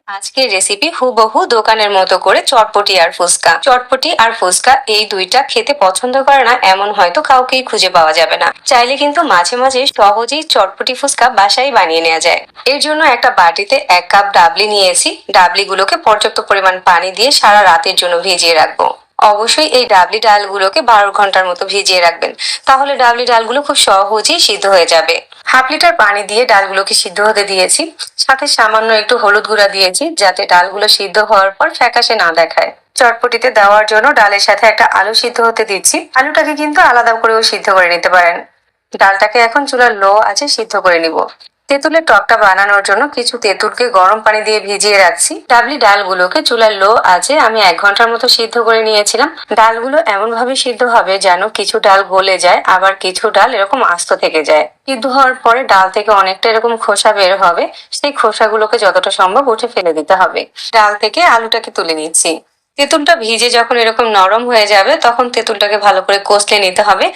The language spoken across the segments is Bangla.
আজকের রেসিপি হুবহু দোকানের মতো করে চটপটি আর ফুচকা। চটপটি আর ফুচকা এই দুইটা খেতে পছন্দ করে না এমন হয়তো কাউকেই খুঁজে পাওয়া যাবে না। চাইলে কিন্তু মাঝে মাঝে সহজেই চটপটি ফুচকা বাসায় বানিয়ে নেওয়া যায়। এর জন্য একটা বাটিতে 1 কাপ ডাবলি নিয়েছি। ডাবলিগুলোকে পর্যাপ্ত পরিমাণ পানি দিয়ে সারা রাতের জন্য ভিজিয়ে রাখবো। অবশ্যই এই ডাবলি ডালগুলোকে 12 ঘন্টার মতো ভিজিয়ে রাখবেন, তাহলে ডাবলি ডালগুলো খুব সহজেই সিদ্ধ হয়ে যাবে। ½ লিটার পানি দিয়ে ডালগুলোকে সিদ্ধ হতে দিয়েছি। সাথে সামান্য একটু হলুদ গুঁড়া দিয়েছি, যাতে ডালগুলো সিদ্ধ হওয়ার পর ফ্যাকাশে না দেখায়। চটপটিতে দেওয়ার জন্য ডালের সাথে একটা আলু সিদ্ধ হতে দিচ্ছি। আলুটাকে কিন্তু আলাদা করেও সিদ্ধ করে নিতে পারেন। ডালটাকে এখন চুলার লো আঁচে সিদ্ধ করে নিব। তেঁতুলের টকটা বানানোর জন্য কিছু তেঁতুলকে গরম পানি দিয়ে ভিজিয়ে রাখছি। ডাবলি ডালগুলোকে চুলার লো আঁচে আমি 1 ঘন্টার মতো সিদ্ধ করে নিয়েছিলাম। ডালগুলো এমন ভাবে সিদ্ধ হবে যেন কিছু ডাল গলে যায়, আবার কিছু ডাল এরকম আস্ত থেকে যায়। সিদ্ধ হওয়ার পরে ডাল থেকে অনেকটা এরকম খোসা বের হবে, সেই খোসাগুলোকে যতটা সম্ভব উঠে ফেলে দিতে হবে। ডাল থেকে আলুটাকে তুলে নিচ্ছি। তেঁতুলটা ভিজে যখন এরকম নরম হয়ে যাবে তখন তেঁতুলটাকে ভালো করে কষলে নিতে হবে,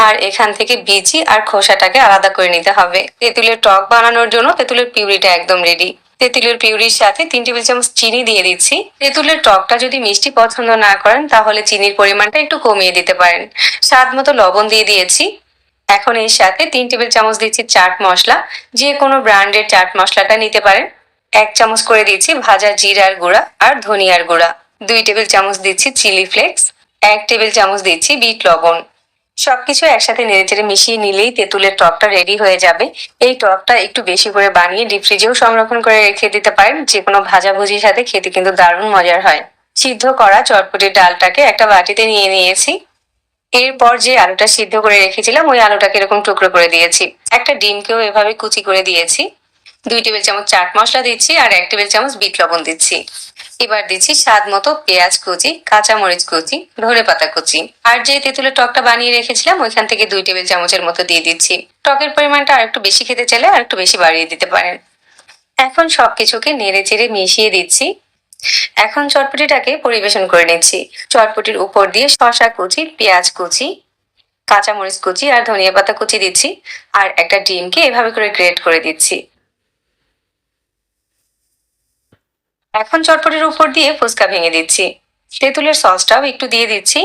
আর এখান থেকে বিচি আর খোসাটাকে আলাদা করে নিতে হবে। তেঁতুলের টক বানানোর জন্য তেঁতুলের পিউরিটা একদম রেডি। তেঁতুলের পিউরির সাথে 3 টেবিল চামচ চিনি দিয়ে দিচ্ছি। তেঁতুলের টকটা যদি মিষ্টি পছন্দ না করেন তাহলে চিনির পরিমাণটা একটু কমিয়ে দিতে পারেন। স্বাদ মতো লবণ দিয়ে দিয়েছি। এখন এর সাথে 3 টেবিল চামচ দিচ্ছি চাট মশলা। যে কোনো ব্র্যান্ডের চাট মশলাটা নিতে পারেন। 1 চামচ করে দিচ্ছি ভাজা জিরার গুঁড়া আর ধনিয়ার গুঁড়া। 2 টেবিল চামচ দিচ্ছি চিলি ফ্লেক্স। 1 টেবিল চামচ দিচ্ছি বিট লবণ। সবকিছু একসাথে নেড়েচেড়ে মিশিয়ে নিলেই তেঁতুলের টকটা রেডি হয়ে যাবে। এই টকটা একটু বেশি করে বানিয়ে ডিপ ফ্রিজেও সংরক্ষণ করে রেখে দিতে পারেন। যে কোনো ভাজাভুজির সাথে খেতে কিন্তু দারুণ মজার হয়। সিদ্ধ করা চটপটির ডালটাকে একটা বাটিতে নিয়ে নিয়েছি। এরপর যে আলুটা সিদ্ধ করে রেখেছিলাম ওই আলুটাকে এরকম টুকরো করে দিয়েছি। একটা ডিমকেও এভাবে কুচি করে দিয়েছি। 2 টেবিল চামচ চাট মশলা দিচ্ছি আর 1 টেবিল চামচ বিট লবণ দিচ্ছি। এবার দিচ্ছি স্বাদ মতো পেঁয়াজ কুচি, কাঁচামরিচ কুচি, ধনেপাতা কুচি। আর যে তেঁতুলের টকটা বানিয়ে রেখেছিলাম ওইখান থেকে 2 টেবিল চামচের মতো দিয়ে দিচ্ছি। টকের পরিমাণটা আর একটু বেশি খেতে চাইলে আর একটু বেশি বাড়িয়ে দিতে পারেন। এখন সবকিছুকে নেড়ে চেড়ে মিশিয়ে দিচ্ছি। এখন চটপটিটাকে পরিবেশন করে নিচ্ছি। চটপটির উপর দিয়ে শসা কুচি, পেঁয়াজ কুচি, কাঁচামরিচ কুচি আর ধনিয়া পাতা কুচি দিচ্ছি, আর একটা ডিমকে এভাবে করে গ্রেট করে দিচ্ছি। এখন চটপটির উপর দিয়ে ফুচকা ভেঙে দিচ্ছি। তেঁতুলের সসটাও একটু দিয়ে দিচ্ছি।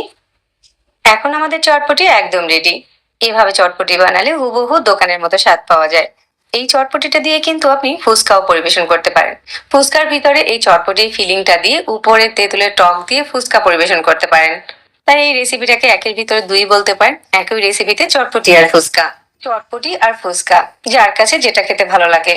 এখন আমাদের চটপটি একদম রেডি। এভাবে চটপটি বানালে হুবহু দোকানের মতো স্বাদ পাওয়া যায়। এই চটপটিটা দিয়ে কিন্তু আপনি ফুচকাও পরিবেশন করতে পারেন। ফুচকার ভিতরে এই চটপটির ফিলিংটা দিয়ে উপরে তেঁতুলের টক দিয়ে ফুচকা পরিবেশন করতে পারেন। তাই এই রেসিপিটাকে একের ভিতরে দুই বলতে পারেন। একই রেসিপিতে চটপটি আর ফুচকা, যার কাছে যেটা খেতে ভালো লাগে।